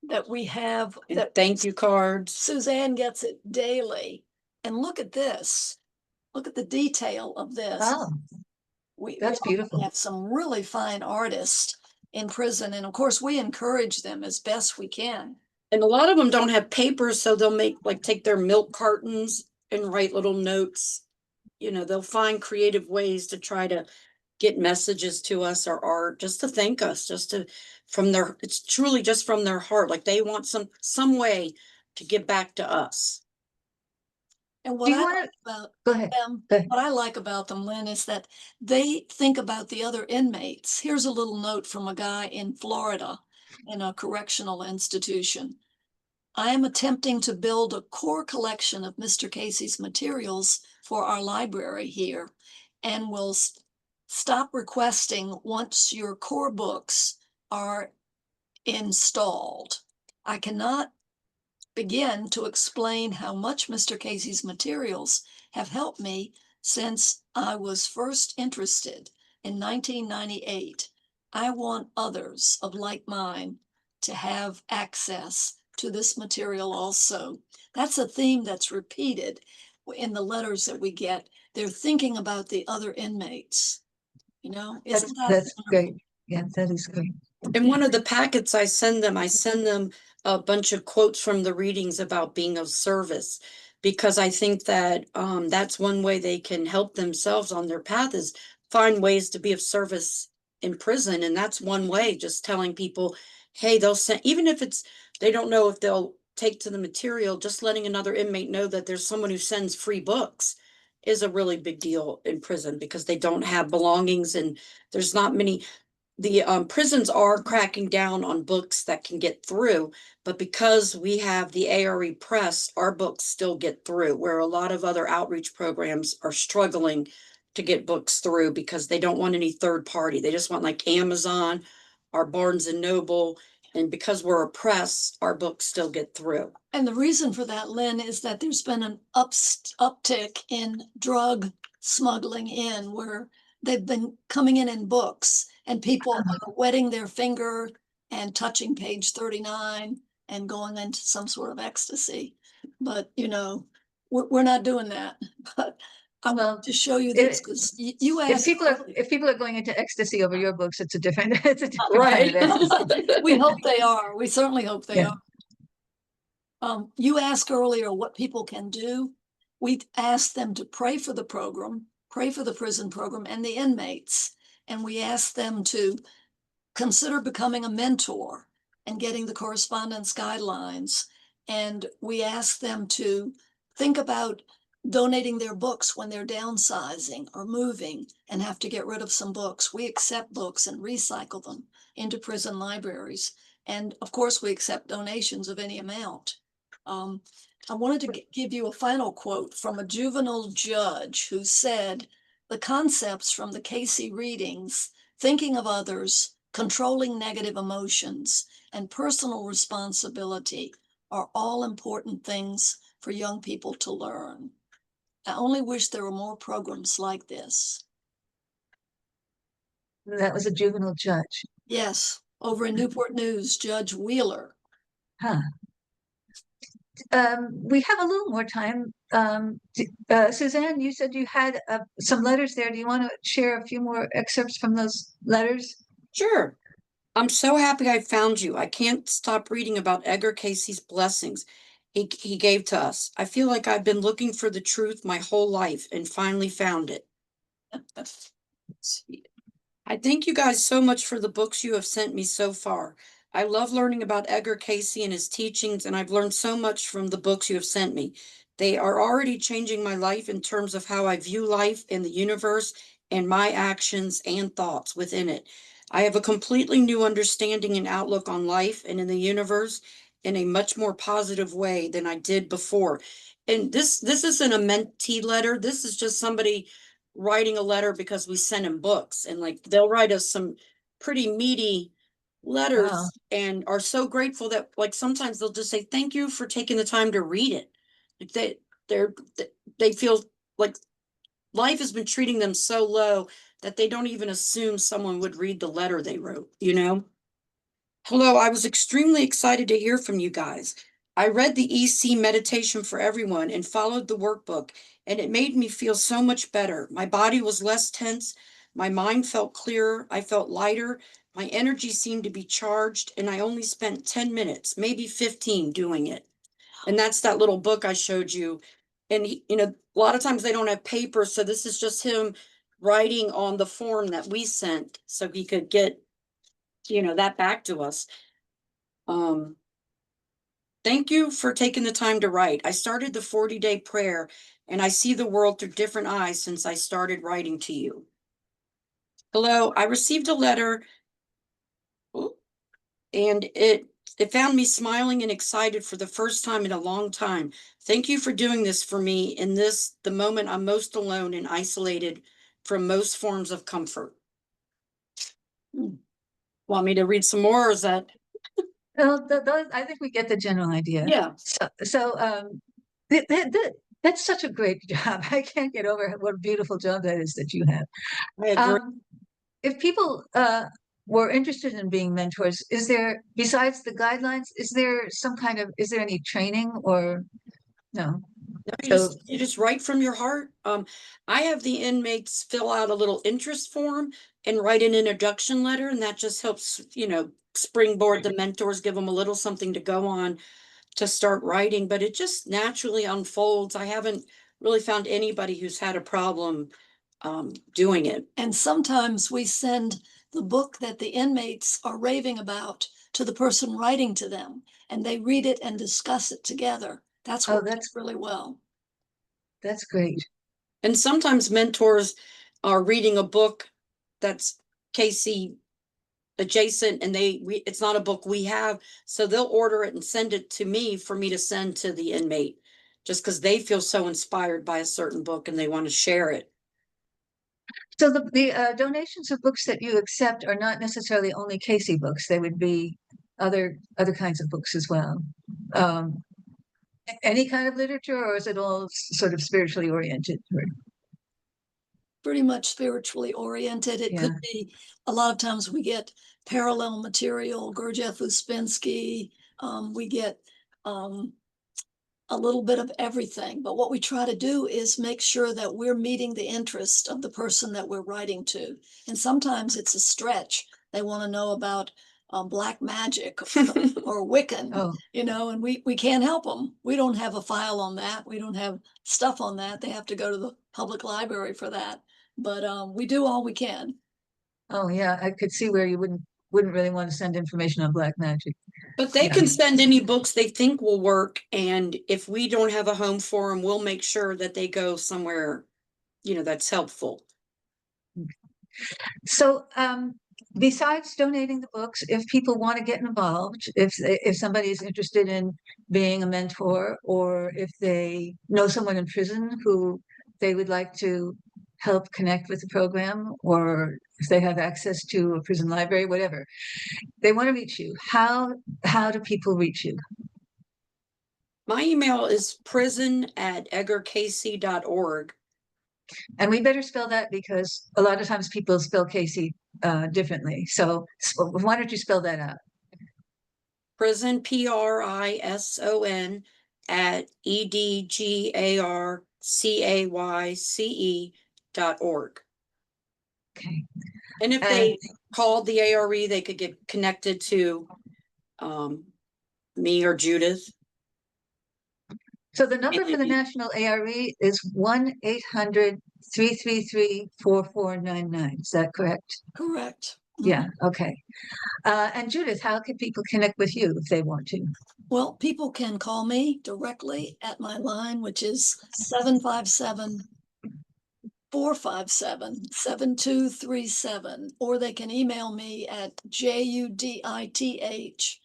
Speaker 3: that we have.
Speaker 4: And
Speaker 3: That
Speaker 4: thank you cards.
Speaker 3: Suzanne gets it daily. And look at this. Look at the detail of this.
Speaker 2: Oh, that's beautiful.
Speaker 3: We have some really fine artists in prison. And of course, we encourage them as best we can.
Speaker 4: And a lot of them don't have papers, so they'll take their milk cartons and write little notes. You know, they'll find creative ways to try to get messages to us or art, just to thank us, it's truly just from their heart. Like they want some way to give back to us.
Speaker 3: And
Speaker 2: Do
Speaker 3: what
Speaker 2: you
Speaker 3: I
Speaker 2: want
Speaker 3: like
Speaker 2: to
Speaker 3: about
Speaker 2: go ahead?
Speaker 3: them,
Speaker 2: Go ahead.
Speaker 3: what I like about them, Lynn, is that they think about the other inmates. Here's a little note from a guy in Florida in a correctional institution. I am attempting to build a core collection of Mr. Cayce's materials for our library here, and will stop requesting once your core books are installed. I cannot begin to explain how much Mr. Cayce's materials have helped me since I was first interested in 1998. I want others of like mind to have access to this material also. That's a theme that's repeated in the letters that we get. They're thinking about the other inmates. You know, isn't that
Speaker 2: That's
Speaker 3: wonderful?
Speaker 2: great. Yeah, that is great.
Speaker 4: In one of the packets I send them a bunch of quotes from the readings about being of service, because I think that that's one way they can help themselves on their path, is find ways to be of service in prison. And that's one way, just telling people, hey, they'll send, even if they don't know if they'll take to the material, just letting another inmate know that there's someone who sends free books is a really big deal in prison, because they don't have belongings, and there's not many. The prisons are cracking down on books that can get through, but because we have the ARE press, our books still get through, where a lot of other outreach programs are struggling to get books through because they don't want any third party. They just want like Amazon or Barnes and Noble. And because we're a press, our books still get through.
Speaker 3: And the reason for that, Lynn, is that there's been an uptick in drug smuggling in, where they've been coming in books, and people are wetting their finger and touching page 39 and going into some sort of ecstasy. But, you know, we're not doing that. But I want to show you this because you asked.
Speaker 2: If people are going into ecstasy over your books, it's a different kind
Speaker 4: Right.
Speaker 2: of ecstasy.
Speaker 3: We hope they are. We certainly hope they
Speaker 2: Yeah.
Speaker 3: are. You asked earlier what people can do. We asked them to pray for the program, pray for the prison program and the inmates. And we asked them to consider becoming a mentor and getting the correspondence guidelines. And we asked them to think about donating their books when they're downsizing or moving and have to get rid of some books. We accept books and recycle them into prison libraries. And of course, we accept donations of any amount. I wanted to give you a final quote from a juvenile judge who said, the concepts from the Cayce readings, thinking of others, controlling negative emotions, and personal responsibility are all important things for young people to learn. I only wish there were more programs like this.
Speaker 2: That was a juvenile judge.
Speaker 3: Yes, over in Newport News, Judge Wheeler.
Speaker 2: Huh. We have a little more time. Suzanne, you said you had some letters there. Do you want to share a few more excerpts from those letters?
Speaker 4: Sure. I'm so happy I found you. I can't stop reading about Edgar Cayce's blessings he gave to us. I feel like I've been looking for the truth my whole life and finally found it. I thank you guys so much for the books you have sent me so far. I love learning about Edgar Cayce and his teachings, and I've learned so much from the books you have sent me. They are already changing my life in terms of how I view life and the universe and my actions and thoughts within it. I have a completely new understanding and outlook on life and in the universe in a much more positive way than I did before. And this isn't a mentee letter. This is just somebody writing a letter because we sent him books, and like they'll write us some pretty meaty letters.
Speaker 2: Wow.
Speaker 4: And are so grateful that like sometimes they'll just say thank you for taking the time to read it. Like they feel like life has been treating them so low that they don't even assume someone would read the letter they wrote, you know? Hello, I was extremely excited to hear from you guys. I read the EC Meditation for Everyone and followed the workbook, and it made me feel so much better. My body was less tense. My mind felt clearer. I felt lighter. My energy seemed to be charged, and I only spent 10 minutes, maybe 15, doing it. And that's that little book I showed you. And a lot of times they don't have paper, so this is just him writing on the form that we sent so he could get, that back to us. Thank you for taking the time to write. I started the 40-day prayer, and I see the world through different eyes since I started writing to you. Hello, I received a letter, and it found me smiling and excited for the first time in a long time. Thank you for doing this for me in the moment I'm most alone and isolated from most forms of comfort. Want me to read some more, or is that?
Speaker 2: Well, I think we get the general idea.
Speaker 4: Yeah.
Speaker 2: That's such a great job. I can't get over what a beautiful job that is that you have.
Speaker 4: I agree.
Speaker 2: If people were interested in being mentors, is there, besides the guidelines, is there any training or no?
Speaker 4: No, you just write from your heart. I have the inmates fill out a little interest form and write an introduction letter, and that just helps, springboard the mentors, give them a little something to go on to start writing, but it just naturally unfolds. I haven't really found anybody who's had a problem doing it.
Speaker 3: And sometimes we send the book that the inmates are raving about to the person writing to them, and they read it and discuss it together. That's really well.
Speaker 2: That's great.
Speaker 4: And sometimes mentors are reading a book that's Cayce adjacent, and it's not a book we have, so they'll order it and send it to me for me to send to the inmate, just because they feel so inspired by a certain book and they want to share it.
Speaker 2: So the donations of books that you accept are not necessarily only Cayce books. They would be other kinds of books as well. Any kind of literature, or is it all sort of spiritually oriented?
Speaker 3: Pretty much spiritually oriented. It could be, a lot of times we get parallel material, Gurdjieff Uspensky, we get a little bit of everything. But what we try to do is make sure that we're meeting the interest of the person that we're writing to. And sometimes it's a stretch. They want to know about black magic or Wiccan, and we can't help them. We don't have a file on that. We don't have stuff on that. They have to go to the public library for that. But we do all we can.
Speaker 2: Oh yeah, I could see where you wouldn't really want to send information on black magic.
Speaker 4: But they can send any books they think will work, and if we don't have a home for them, we'll make sure that they go somewhere, that's helpful.
Speaker 2: So besides donating the books, if people want to get involved, if somebody's interested in being a mentor, or if they know someone in prison who they would like to help connect with the program, or if they have access to a prison library, whatever, they want to reach you, how do people reach you?
Speaker 4: My email is prison@edgarcayce.org.
Speaker 2: And we better spell that, because a lot of times people spell Cayce differently. So why don't you spell that out?
Speaker 4: Prison, PRISON, @EDGARCAYCE.org.
Speaker 2: Okay.
Speaker 4: And if they called the ARE, they could get connected to me or Judith.
Speaker 2: So the number for the National ARE is 1-800-333-4499. Is that correct?
Speaker 3: Correct.
Speaker 2: Yeah. Okay. And Judith, how can people connect with you if they want to?
Speaker 3: Well, people can call me directly at my line, which is 757-457-7237, or they can email me at judith.stevens,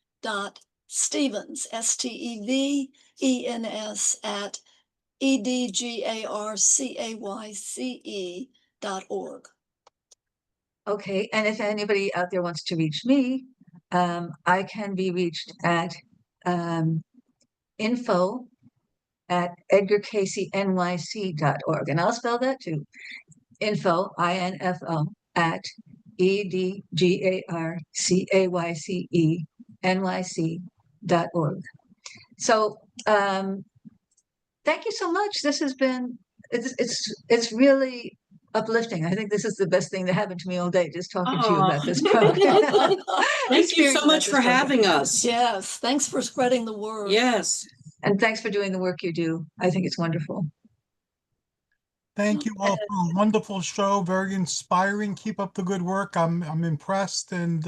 Speaker 3: STEVENS, at EDGARCAYCE.org.
Speaker 2: Okay. And if anybody out there wants to reach me, I can be reached at info@edgarcaycenyc.org. And I'll spell that too. Info, INFO, at EDGARCAYCENYC.org. So thank you so much. This has been, it's really uplifting. I think this is the best thing that happened to me all day, just talking to you
Speaker 4: Aw.
Speaker 2: about this program.
Speaker 4: Thank you
Speaker 2: Experience
Speaker 4: so
Speaker 2: about
Speaker 4: much
Speaker 2: this
Speaker 4: for
Speaker 2: program.
Speaker 4: having us.
Speaker 3: Yes, thanks for spreading the word.
Speaker 4: Yes.
Speaker 2: And thanks for doing the work you do. I think it's wonderful.
Speaker 1: Thank you all for a wonderful show, very inspiring. Keep up the good work. I'm impressed, and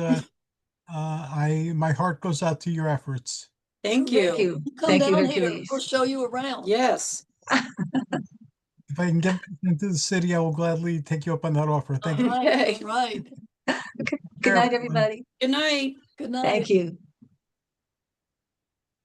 Speaker 1: my heart goes out to your efforts.
Speaker 4: Thank
Speaker 2: Thank
Speaker 4: you.
Speaker 2: you.
Speaker 3: Come
Speaker 2: Thank you,
Speaker 3: down here.
Speaker 2: Hercules.
Speaker 3: We'll show you around.
Speaker 4: Yes.
Speaker 1: If I can get into the city, I will gladly take you up on that offer. Thank you.
Speaker 3: Right,
Speaker 4: Okay.
Speaker 3: right.
Speaker 2: Good
Speaker 1: Care,
Speaker 2: night,
Speaker 1: everyone.
Speaker 2: everybody.
Speaker 4: Good night.
Speaker 3: Good night.
Speaker 2: Thank you.